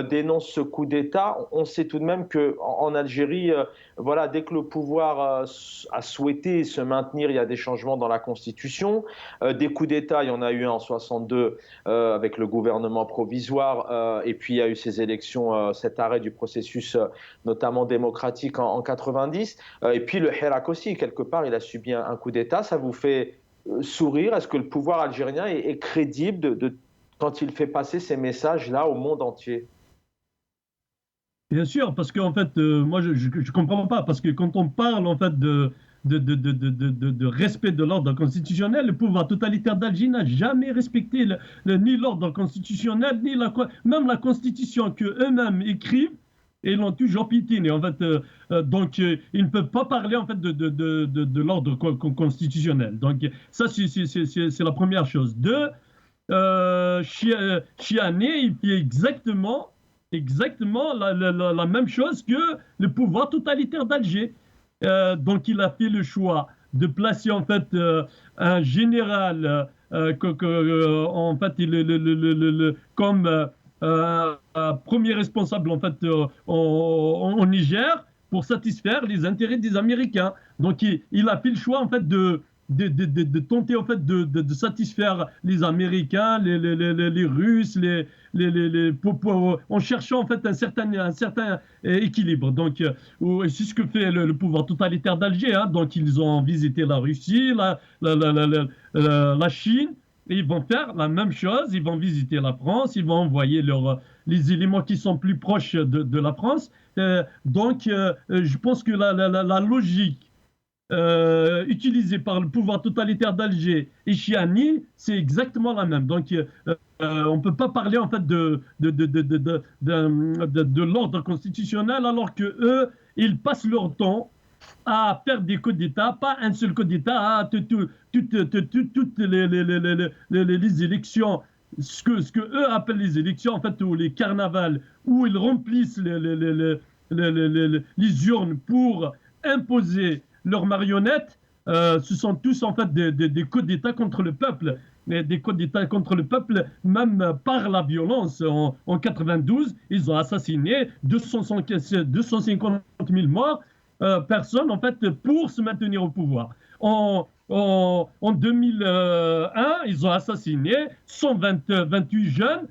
dénonce ce coup d'État, on sait tout de même qu'en Algérie, voilà, dès que le pouvoir a souhaité se maintenir, il y a des changements dans la Constitution. Des coups d'État, il y en a eu un en 62 avec le gouvernement provisoire, et puis il y a eu ces élections, cet arrêt du processus, notamment démocratique en 90. Et puis le Hirak aussi, quelque part, il a subi un coup d'État. Ça vous fait sourire? Est-ce que le pouvoir algérien est crédible quand il fait passer ces messages-là au monde entier? Bien sûr, parce qu'en fait, moi, je ne comprends pas, parce que quand on parle en fait de respect de l'ordre constitutionnel, le pouvoir totalitaire d'Alger n'a jamais respecté ni l'ordre constitutionnel, ni même la constitution qu'eux-mêmes écrivent, et ils l'ont toujours piétiné. En fait, donc, ils ne peuvent pas parler en fait de l'ordre constitutionnel. Donc, ça, c'est la première chose. Deux, Chiané, il fait exactement la même chose que le pouvoir totalitaire d'Alger. Donc il a fait le choix de placer en fait un général en fait comme premier responsable en fait en Niger pour satisfaire les intérêts des Américains. Donc il a fait le choix en fait de tenter en fait de satisfaire les Américains, les Russes, en cherchant en fait un certain équilibre. Donc, c'est ce que fait le pouvoir totalitaire d'Alger. Hein. Donc, ils ont visité la Russie, la Chine, et ils vont faire la même chose. Ils vont visiter la France, ils vont envoyer les éléments qui sont plus proches de la France. Donc, je pense que la logique utilisée par le pouvoir totalitaire d'Alger et Chiani, c'est exactement la même. Donc, on ne peut pas parler en fait de l'ordre constitutionnel alors que eux, ils passent leur temps à faire des coups d'État, pas un seul coup d'État, à toutes les élections, ce que eux appellent les élections, en fait, ou les carnavals, où ils remplissent les urnes pour imposer leurs marionnettes, ce sont tous en fait des coups d'État contre le peuple. Des coups d'État contre le peuple, même par la violence. En 92, ils ont assassiné 250 000 morts, personnes en fait pour se maintenir au pouvoir. En 2001, ils ont assassiné 128 jeunes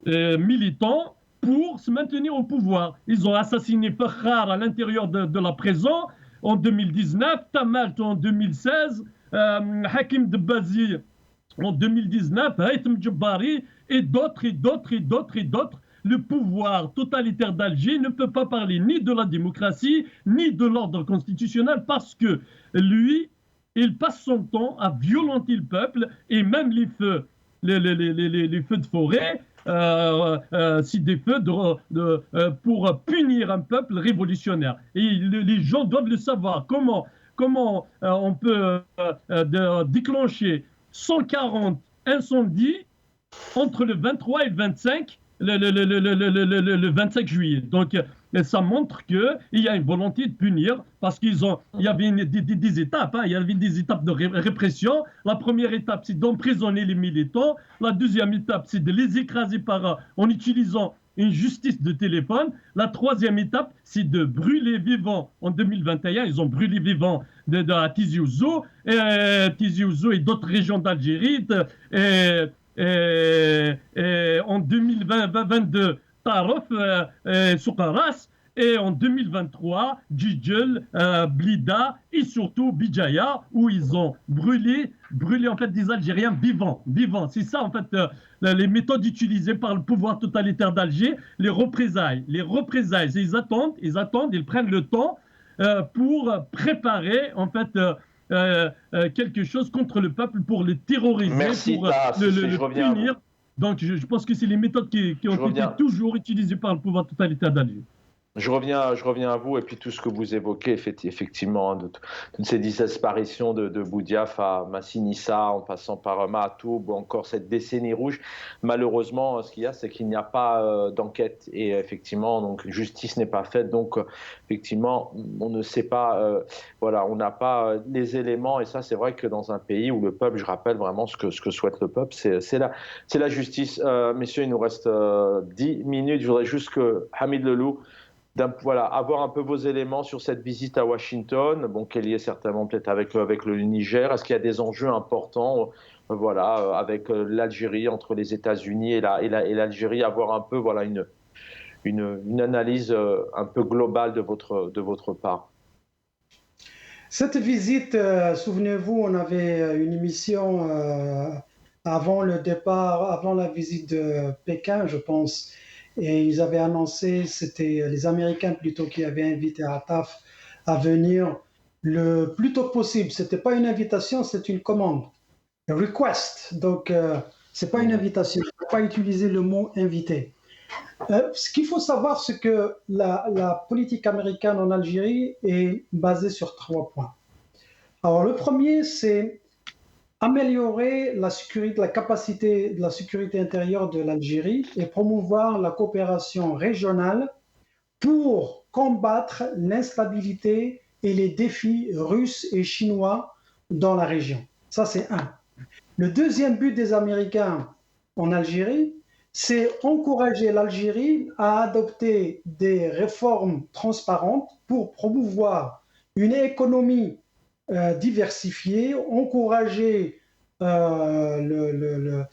militants pour se maintenir au pouvoir. Ils ont assassiné Fakhar à l'intérieur de la prison en 2019, Tamalt en 2016, Hakim Debazi en 2019, Haïtem Djebari et d'autres. Le pouvoir totalitaire d'Alger ne peut pas parler ni de la démocratie, ni de l'ordre constitutionnel parce que lui, il passe son temps à violenter le peuple et même les feux de forêt, c'est des feux pour punir un peuple révolutionnaire. Et les gens doivent le savoir. Comment on peut déclencher 140 incendies entre le 23 et le 25 le 25 juillet. Donc, ça montre qu'il y a une volonté de punir parce il y avait des étapes, hein, il y avait des étapes de répression. La première étape, c'est d'emprisonner les militants. La deuxième étape, c'est de les écraser en utilisant une justice de téléphone. La troisième étape, c'est de brûler vivants. En 2021, ils ont brûlé vivants à Tizi Ouzou, et d'autres régions d'Algérie. En 2022, Tarof, Soukaras, et en 2023, Djidjel, Blida et surtout Bijaya, où ils ont brûlé en fait des Algériens vivants. C'est ça en fait les méthodes utilisées par le pouvoir totalitaire d'Alger, les représailles. Ils prennent le temps pour préparer en fait quelque chose contre le peuple, pour le terroriser, Merci, pour le punir. Donc je pense que c'est les méthodes qui ont été toujours utilisées par le pouvoir totalitaire d'Alger. Je reviens à vous, et puis tout ce que vous évoquez, effectivement, de toutes ces disparitions de Boudiaf à Massinissa, en passant par Mahatoub, ou encore cette décennie rouge. Malheureusement, ce qu'il y a, c'est qu'il n'y a pas d'enquête, et effectivement, donc justice n'est pas faite, donc effectivement, on ne sait pas, voilà, on n'a pas les éléments, et ça, c'est vrai que dans un pays où le peuple, je rappelle vraiment ce que souhaite le peuple, c'est la justice. Messieurs, il nous reste 10 minutes. Je voudrais juste que Hamid Lelou, voilà, avoir un peu vos éléments sur cette visite à Washington, bon, qu'elle y est certainement peut-être avec le Niger. Est-ce qu'il y a des enjeux importants, voilà, avec l'Algérie, entre les États-Unis et l'Algérie, avoir un peu, voilà, une analyse un peu globale de votre part? Cette visite, souvenez-vous, on avait une émission avant le départ, avant la visite de Pékin, je pense. Et ils avaient annoncé, c'était les Américains plutôt qui avaient invité Attaf à venir le plus tôt possible. Ce n'était pas une invitation, c'est une commande. Un request. Donc, ce n'est pas une invitation. Il ne faut pas utiliser le mot invité. Ce qu'il faut savoir, c'est que la politique américaine en Algérie est basée sur 3 points. Alors, le premier, c'est améliorer la capacité de la sécurité intérieure de l'Algérie et promouvoir la coopération régionale pour combattre l'instabilité et les défis russes et chinois dans la région. Ça, c'est un. Le deuxième but des Américains en Algérie, c'est encourager l'Algérie à adopter des réformes transparentes pour promouvoir une économie diversifier, encourager le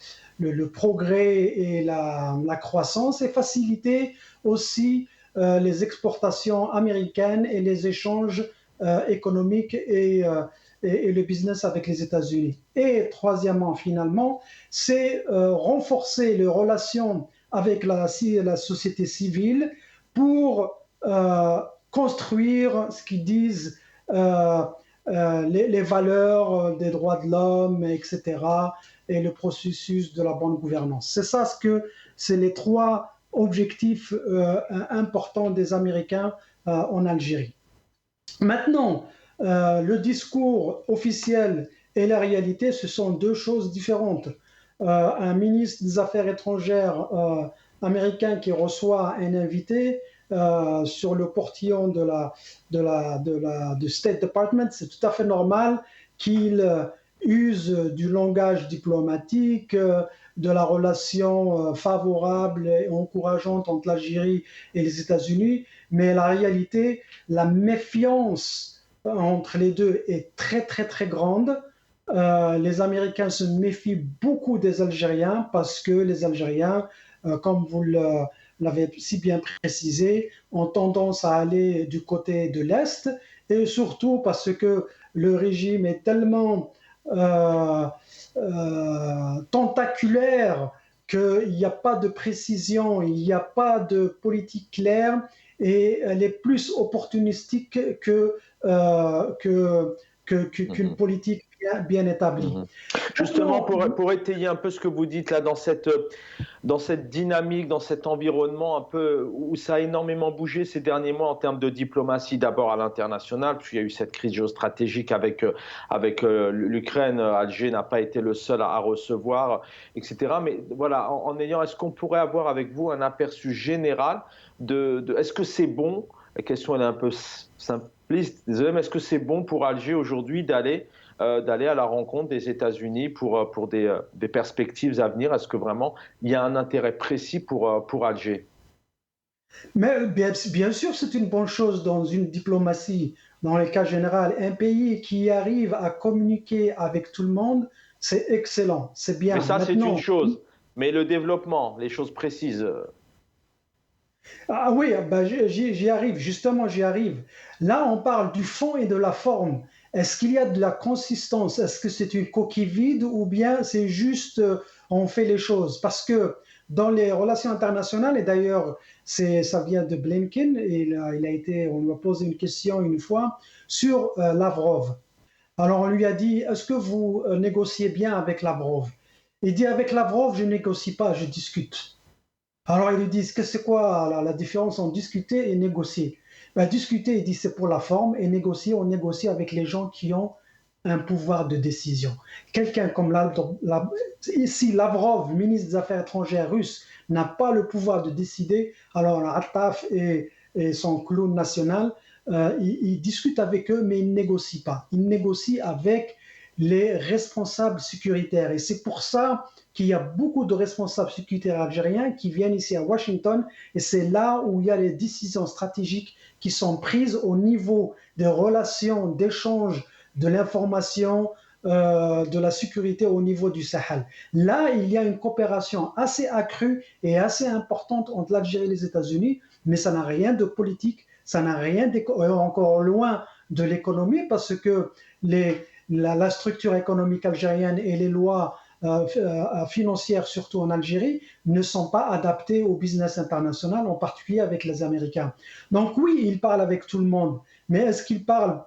progrès et la croissance, et faciliter aussi les exportations américaines et les échanges économiques et le business avec les États-Unis. Et troisièmement, finalement, c'est renforcer les relations avec la société civile pour construire ce qu'ils disent les valeurs des droits de l'homme, etc., et le processus de la bonne gouvernance. C'est ça c'est les 3 objectifs importants des Américains en Algérie. Maintenant, le discours officiel et la réalité, ce sont 2 choses différentes. Un ministre des Affaires étrangères américain qui reçoit un invité sur le portillon du State Department, c'est tout à fait normal qu'il use du langage diplomatique, de la relation favorable et encourageante entre l'Algérie et les États-Unis, mais la réalité, la méfiance entre les deux est très très très grande. Les Américains se méfient beaucoup des Algériens parce que les Algériens, comme vous l'avez si bien précisé, ont tendance à aller du côté de l'Est, et surtout parce que le régime est tellement tentaculaire qu'il n'y a pas de précision, il n'y a pas de politique claire, et elle est plus opportunistique qu'une politique bien établie. Mhm. Justement, pour étayer un peu ce que vous dites là, dans cette dynamique, dans cet environnement un peu où ça a énormément bougé ces derniers mois en termes de diplomatie, d'abord à l'international, puisqu'il y a eu cette crise géostratégique avec l'Ukraine. Alger n'a pas été le seul à recevoir, etc. Mais voilà, est-ce qu'on pourrait avoir avec vous un aperçu général est-ce que c'est bon, la question elle est un peu simpliste, désolé, mais est-ce que c'est bon pour Alger aujourd'hui d'aller à la rencontre des États-Unis pour des perspectives à venir? Est-ce que vraiment il y a un intérêt précis pour Alger? Mais bien sûr, c'est une bonne chose dans une diplomatie. Dans le cas général, un pays qui arrive à communiquer avec tout le monde, c'est excellent, c'est Mais bien. ça, c'est une Maintenant, chose. Mais le développement, les choses précises. ah oui, ben j'y arrive, justement, j'y arrive. Là, on parle du fond et de la forme. Est-ce qu'il y a de la consistance? Est-ce que c'est une coquille vide ou bien c'est juste on fait les choses? Parce que dans les relations internationales, et d'ailleurs, ça vient de Blinken, et on lui a posé une question une fois sur Lavrov. Alors on lui a dit, est-ce que vous négociez bien avec Lavrov? Il dit, avec Lavrov, je ne négocie pas, je discute. Alors ils lui disent que c'est quoi la différence entre discuter et négocier? Ben, discuter, il dit c'est pour la forme, et négocier, on négocie avec les gens qui ont un pouvoir de décision. Quelqu'un comme ici Lavrov, ministre des Affaires étrangères russe, n'a pas le pouvoir de décider. Alors Attaf et son clown national, il discute avec eux, mais il ne négocie pas. Il négocie avec les responsables sécuritaires. Et c'est pour ça qu'il y a beaucoup de responsables sécuritaires algériens qui viennent ici à Washington, et c'est là où il y a les décisions stratégiques qui sont prises au niveau des relations d'échange de l'information, de la sécurité au niveau du Sahel. Là, il y a une coopération assez accrue et assez importante entre l'Algérie et les États-Unis, mais ça n'a rien de politique, ça n'a rien encore loin de l'économie, parce que la structure économique algérienne et les lois financières, surtout en Algérie, ne sont pas adaptées au business international, en particulier avec les Américains. Donc oui, il parle avec tout le monde, mais est-ce qu'il parle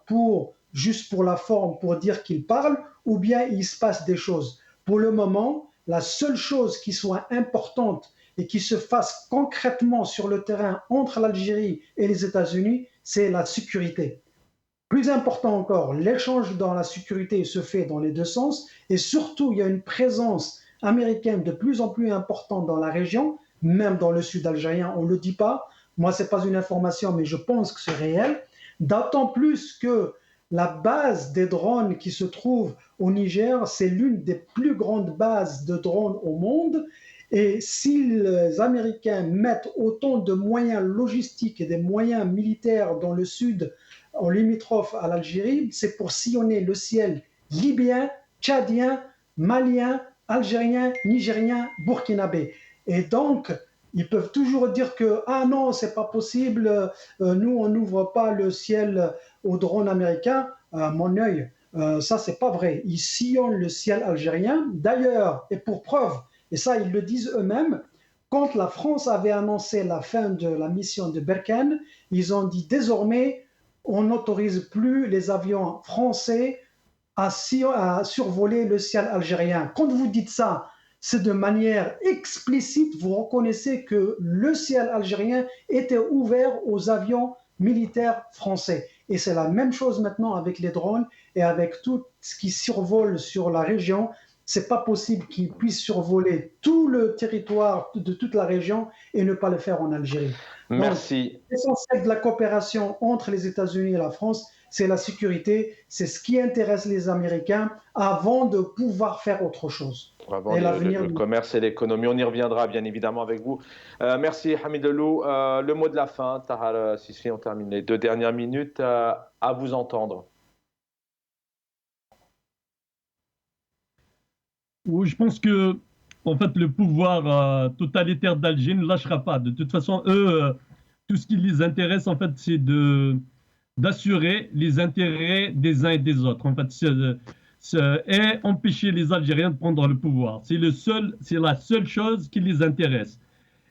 juste pour la forme, pour dire qu'il parle, ou bien il se passe des choses? Pour le moment, la seule chose qui soit importante et qui se fasse concrètement sur le terrain entre l'Algérie et les États-Unis, c'est la sécurité. Plus important encore, l'échange dans la sécurité se fait dans les deux sens, et surtout, il y a une présence américaine de plus en plus importante dans la région, même dans le sud algérien, on ne le dit pas. Moi, ce n'est pas une information, mais je pense que c'est réel. D'autant plus que la base des drones qui se trouve au Niger, c'est l'une des plus grandes bases de drones au monde. Et si les Américains mettent autant de moyens logistiques et des moyens militaires dans le sud, en limitrophe à l'Algérie, c'est pour sillonner le ciel libyen, tchadien, malien, algérien, nigérien, burkinabé. Et donc, ils peuvent toujours dire que ah non, c'est pas possible, nous on n'ouvre pas le ciel aux drones américains. Mon œil, ça c'est pas vrai. Ils sillonnent le ciel algérien. D'ailleurs, et pour preuve, et ça ils le disent eux-mêmes, quand la France avait annoncé la fin de la mission de Berkane, ils ont dit désormais on n'autorise plus les avions français à survoler le ciel algérien. Quand vous dites ça, c'est de manière explicite, vous reconnaissez que le ciel algérien était ouvert aux avions militaires français. Et c'est la même chose maintenant avec les drones et avec tout ce qui survole sur la région. C'est pas possible qu'ils puissent survoler tout le territoire de toute la région et ne pas le faire en Algérie. Merci. L'essentiel de la coopération entre les États-Unis et la France, c'est la sécurité, c'est ce qui intéresse les Américains avant de pouvoir faire autre chose. Avant le commerce et l'économie, on y reviendra bien évidemment avec vous. Merci Hamid Elou. Le mot de la fin, Tahar Sisfi, on termine les 2 dernières minutes. À vous entendre. Oui, je pense que en fait, le pouvoir totalitaire d'Alger ne lâchera pas. De toute façon, eux, tout ce qui les intéresse, en fait, c'est d'assurer les intérêts des uns et des autres. En fait, et empêcher les Algériens de prendre le pouvoir. C'est la seule chose qui les intéresse.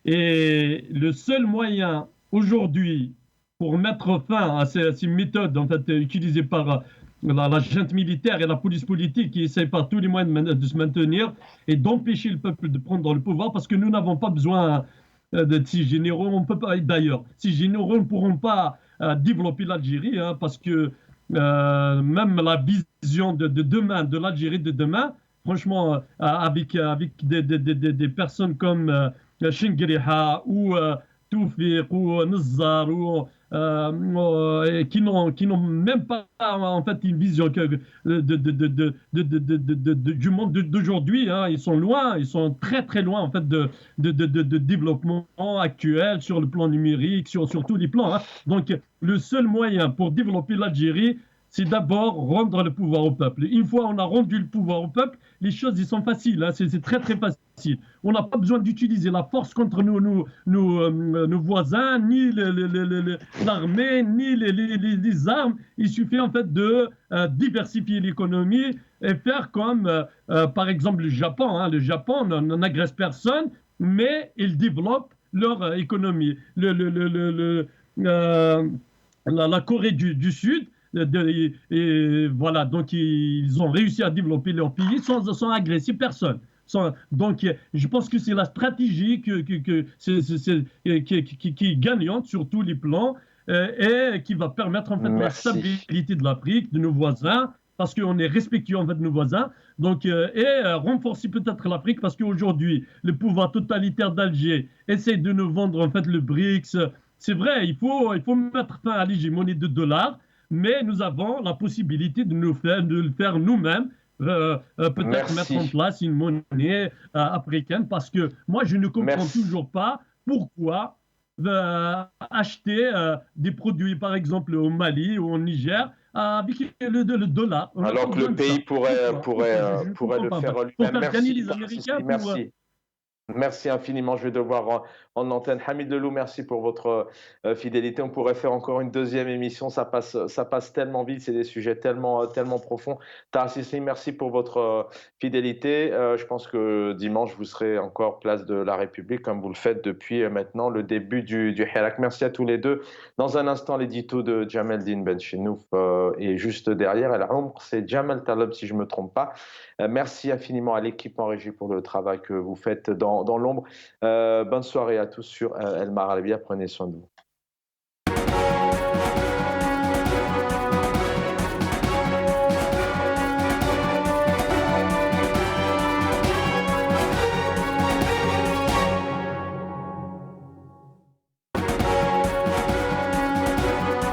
Et le seul moyen aujourd'hui pour mettre fin à ces méthodes en fait utilisées par la junte militaire et la police politique qui essaient par tous les moyens de se maintenir et d'empêcher le peuple de prendre le pouvoir parce que nous n'avons pas besoin de six généraux. On peut pas, d'ailleurs, six généraux ne pourront pas développer l'Algérie hein, parce que même la vision de demain, de l'Algérie de demain, franchement, avec des personnes comme Chingriha ou Toufik ou Nizzar ou qui n'ont même pas en fait une vision du monde d'aujourd'hui. Hein. Ils sont loin, ils sont très très loin en fait de développement actuel sur le plan numérique, sur tous les plans. Hein. Donc le seul moyen pour développer l'Algérie, c'est d'abord rendre le pouvoir au peuple. Une fois on a rendu le pouvoir au peuple, les choses ils sont faciles, hein, c'est très très facile. On n'a pas besoin d'utiliser la force contre nos voisins, ni l'armée, ni les armes. Il suffit en fait de diversifier l'économie et faire comme par exemple le Japon. Hein. Le Japon n'agresse personne, mais il développe leur économie. La Corée du Sud, et voilà, donc ils ont réussi à développer leur pays sans agresser personne. Donc, je pense que c'est la stratégie qui est gagnante sur tous les plans et qui va permettre en fait la Merci. stabilité de l'Afrique, de nos voisins, parce qu'on est respectueux en fait de nos voisins. Donc, renforcer peut-être l'Afrique parce qu'aujourd'hui, le pouvoir totalitaire d'Alger essaie de nous vendre en fait le BRICS. C'est vrai, il faut mettre fin à l'hégémonie de dollars, mais nous avons la possibilité de le faire nous-mêmes, peut-être mettre en Merci. place une monnaie africaine, parce que moi, je ne comprends Merci. toujours pas pourquoi acheter des produits, par exemple, au Mali ou au Niger, avec le dollar. On n'a pas Alors que le besoin de pays ça. Pourquoi? Pourquoi? Je ne pourrait comprends le pas, en fait. faire Pour lui-même. faire gagner Merci, les Bar Américains, Sissi, pour... merci. Merci infiniment. Je vais devoir en antenne. Hamid Lelou, merci pour votre fidélité. On pourrait faire encore une deuxième émission. Ça passe tellement vite. C'est des sujets tellement profonds. Tahar Sissi, merci pour votre fidélité. Je pense que dimanche, vous serez encore place de la République, comme vous le faites depuis maintenant le début du Hirak. Merci à tous les deux. Dans un instant, l'édito de Jamel Din Ben Chenouf est juste derrière. El Omr, c'est Jamal Taleb, si je ne me trompe pas. Merci infiniment à l'équipe en régie pour le travail que vous faites dans l'ombre. Bonne soirée à tous sur El Maralbia. Prenez soin de vous.